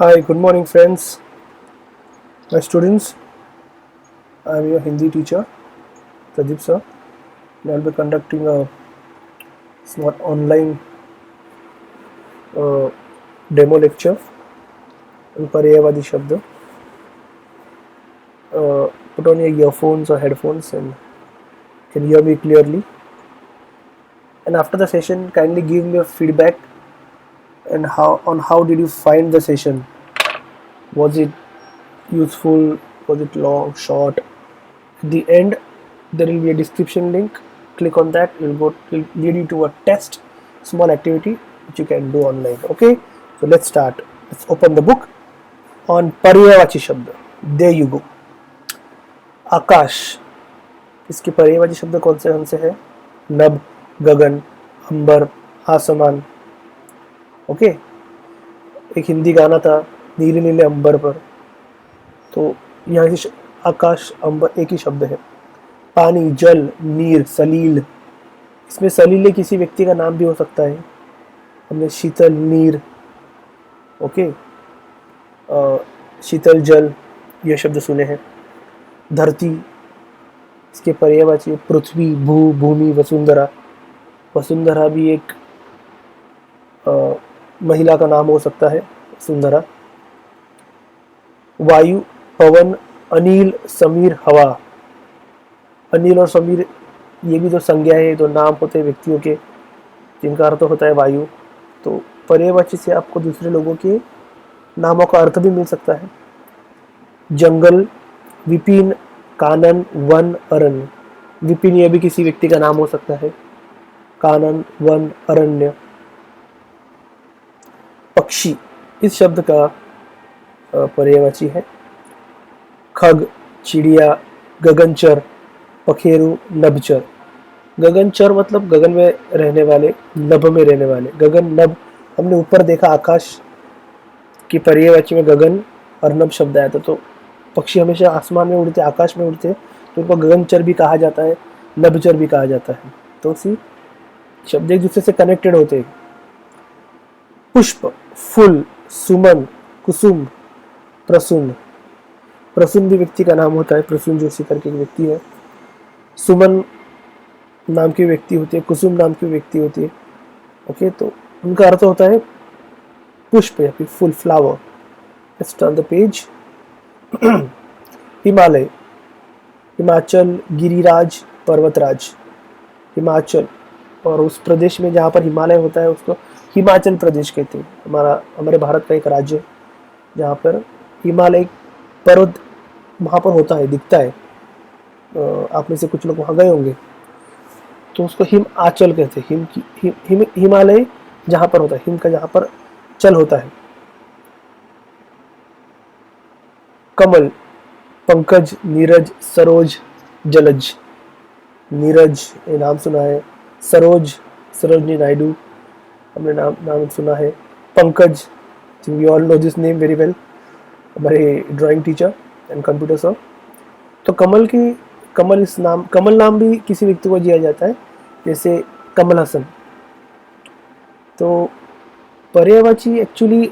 Hi, good morning, friends. My students, I am your Hindi teacher, Pradeep sir, and I'll be conducting a small online uh, demo lecture on पर्यायवादी शब्द. Put on your earphones or headphones and can hear me clearly. And after the session, kindly give me a feedback and how did you find the session? Was it useful? Was it long, short? At the end, there will be a description link. Click on that. It will lead you to a test, small activity which you can do online. Okay, so let's start. Let's open the book on पर्यायवाची शब्द. There you go. आकाश. इसके पर्यायवाची शब्द कौन से है? नभ, गगन, अंबर, आसमान. ओके, एक हिंदी गाना था नीले नीले अंबर पर. तो यहाँ से आकाश अंबर एक ही शब्द है. पानी, जल, नीर, सलील. इसमें सलीले किसी व्यक्ति का नाम भी हो सकता है. हमने शीतल नीर, ओके, शीतल जल ये शब्द सुने हैं. धरती, इसके पर्यायवाची पृथ्वी, भू, भूमि, वसुंधरा. वसुंधरा भी एक महिला का नाम हो सकता है, वसुंधरा. वायु, पवन, अनिल, समीर, हवा. अनिल और समीर ये भी जो संज्ञा है, जो नाम होते हैं व्यक्तियों के जिनका अर्थ होता है वायु. तो पर्यायवाची से आपको दूसरे लोगों के नामों का अर्थ भी मिल सकता है. जंगल, विपिन, कानन, वन, अरण्य. विपिन ये भी किसी व्यक्ति का नाम हो सकता है. कानन, वन, अरण्य. पक्षी इस शब्द का पर्यायवाची है. खग, चिड़िया, गगनचर, पखेरु, नभचर. गगनचर मतलब गगन में रहने वाले, नभ में रहने वाले. गगन, नभ हमने ऊपर देखा आकाश की पर्यायवाची में गगन और नभ शब्द आया था. तो पक्षी हमेशा आसमान में उड़ते, आकाश में उड़ते, तो उनको गगनचर भी कहा जाता है, नभचर भी कहा जाता है. तो उसी शब्द एक दूसरे से कनेक्टेड होते हैं. पुष्प, फूल, सुमन, कुसुम, प्रसून. प्रसून भी व्यक्ति का नाम होता है. प्रसून जोशी करके एक व्यक्ति है. सुमन नाम की व्यक्ति होती है, कुसुम नाम की व्यक्ति होती है. ओके, तो उनका अर्थ होता है पुष्प या फिर फुल, flower. Let's turn the page. Himalaya, Himachal, Giriraj, Parvatraj. Himachal, और उस प्रदेश में जहाँ पर हिमालय होता है उसको हिमाचल प्रदेश कहते हैं. हमारे भारत का एक राज्य जहाँ पर हिमालय पर्वत वहाँ पर होता है, दिखता है. आप में से कुछ लोग वहाँ गए होंगे, तो उसको हिमाचल कहते हैं. हिमालय जहाँ पर होता है, हिम का जहाँ पर चल होता है. कमल, पंकज, नीरज, सरोज, जलज. नीरज ये नाम सुना है. सरोज, सरोजनी नायडू हमने नाम सुना है. Pankaj, we all know this name very well, हमारे drawing teacher and computer sir. तो कमल नाम भी किसी व्यक्ति को दिया जाता है, जैसे कमल हसन. तो पर्यायवाची एक्चुअली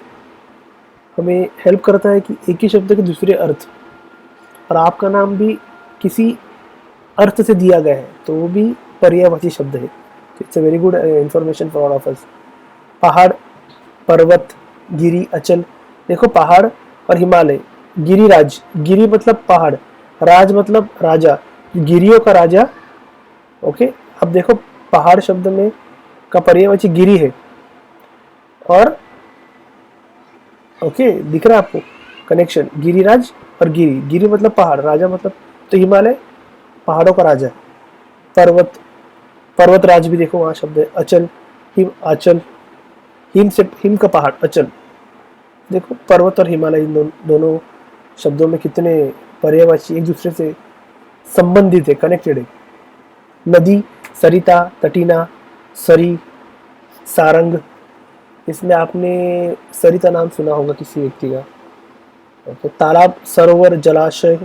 हमें हेल्प करता है कि एक ही शब्द के दूसरे अर्थ, और आपका नाम भी किसी अर्थ से दिया गया है तो वो भी पर्यायवाची शब्द है. It's a very good information for all of us. पहाड़, पर्वत, गिरी, अचल. देखो पहाड़ और हिमालय. गिरिराज, गिरी मतलब पहाड़, राज मतलब राजा, गिरियों का राजा. ओके, अब देखो पहाड़ शब्द में का पर्यायवाची गिरी है. और ओके, दिख रहा है आपको कनेक्शन, गिरिराज और गिरी. गिरी मतलब पहाड़, राजा मतलब, तो हिमालय पहाड़ों का राजा है. पर्वत, पर्वतराज भी देखो वहाँ शब्द है. अचल, हिम, आचल. हिम का पहाड़, अचल. देखो पर्वत और हिमालय दोनों शब्दों में कितने पर्यायवाची एक दूसरे से संबंधित है, कनेक्टेड है. नदी, सरिता, तटीना, सरी, सारंग. इसमें आपने सरिता नाम सुना होगा किसी व्यक्ति का. तो तालाब, सरोवर, जलाशय,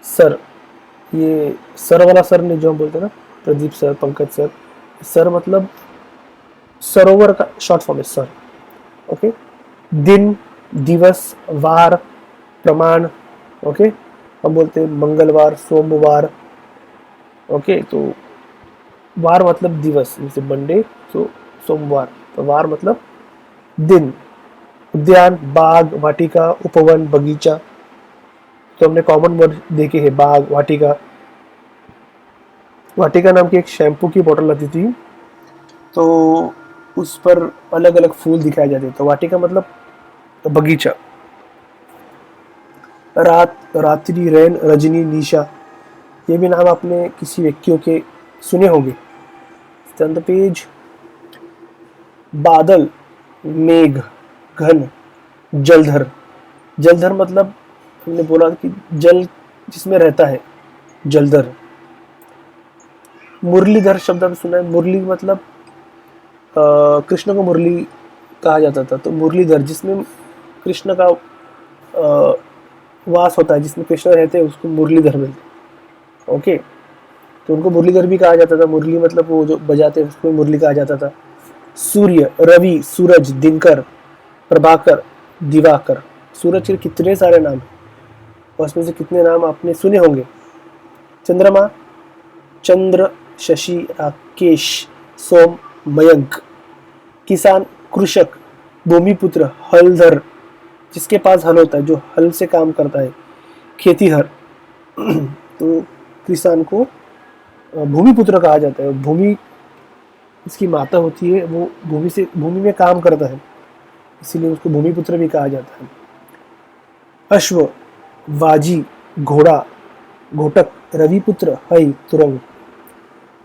सर. ये सर वाला सर ने जो हम बोलते हैं ना, Pradeep sir, Pankaj sir. Sir मतलब सरोवर का शॉर्ट फॉर्म है, सर. ओके. दिन, दिवस, वार, प्रमाण, ओके, हम बोलते हैं मंगलवार, सोमवार, ओके। तो वार मतलब दिवस, जैसे मंडे, सो सोमवार, तो वार मतलब दिन। उद्यान, बाग, वाटिका, उपवन, बगीचा, तो हमने कॉमन वर्ड देखे हैं, बाग, वाटिका। वाटिका नाम की एक शैम्पू की बोतल आती थी, तो उस पर अलग अलग फूल दिखाए जाते, तो वाटिका मतलब बगीचा। रात, रात्रि, रैन, रजनी, निशा, ये भी नाम आपने किसी व्यक्तियों के सुने होंगे। The page. बादल, मेघ, घन, जलधर। जलधर मतलब हमने बोला कि जल जिसमें रहता है, जलधर। मुरलीधर शब्द आपने सुना है, मुरली मतलब कृष्ण को मुरली कहा जाता था, तो मुरलीधर जिसमें कृष्ण का वास होता है, जिसमें कृष्ण रहते हैं, उसको मुरलीधर मिलते हैं, ओके। तो उनको मुरलीधर भी कहा जाता था, मुरली मतलब वो जो बजाते हैं उसको मुरली कहा जाता था। सूर्य, रवि, सूरज, दिनकर, प्रभाकर, दिवाकर। सूरज के कितने सारे नाम हैं, और उसमें से कितने नाम आपने सुने होंगे। चंद्रमा, चंद्र, शशि, राकेश, सोम, मयंक। किसान, कृषक, भूमिपुत्र, हलधर, जिसके पास हल होता है, जो हल से काम करता है, खेतीहर। तो किसान को भूमिपुत्र कहा जाता है। भूमि इसकी माता होती है, वो भूमि में काम करता है, इसीलिए उसको भूमिपुत्र भी कहा जाता है। अश्व, वाजी, घोड़ा, घोटक, रविपुत्र, हई, तुरंग।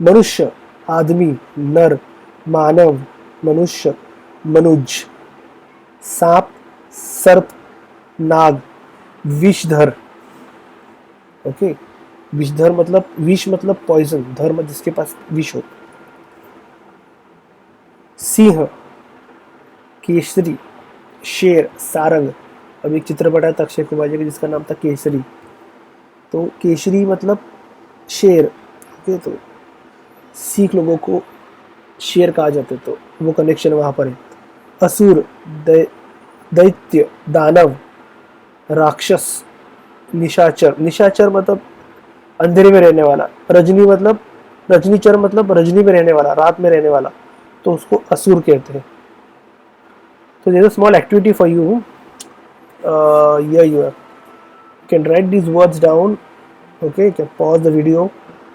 मनुष्य, आदमी, नर, मानव, मनुष्य, मनुज। सांप, सर्प, नाग, विषधर, ओके। विषधर मतलब विष मतलब पॉइजन, धर्म जिसके पास विष हो। सिंह, केसरी, शेर, सारंग। अब एक चित्रपट आया था अक्षय कुमार जी का जिसका नाम था केसरी, तो केसरी मतलब शेर, ओके। तो सिख लोगों को शेर कहा जाता है, तो वो कनेक्शन वहां पर है। असुर, दैत्य, दानव, राक्षस, निशाचर। निशाचर मतलब अंधेरे में रहने वाला। रजनी मतलब रजनीचर मतलब रजनी में रहने वाला, रात में रहने वाला, तो उसको असुर कहते हैं। तो there's a small activity for you. Here you can write these words down. Okay, you can pause the video,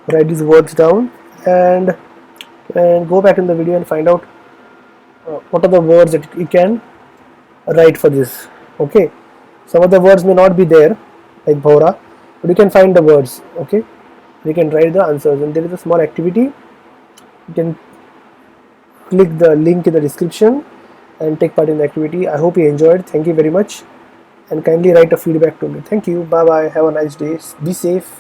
write these words down, and go back in the video and find out what are the words that you can write for this. Okay, some of the words may not be there, like bhora, but you can find the words. Okay, you can write the answers, and there is a small activity. You can click the link in the description and take part in the activity. I hope you enjoyed. Thank you very much, and kindly write a feedback to me. Thank you. Bye bye. Have a nice day. Be safe.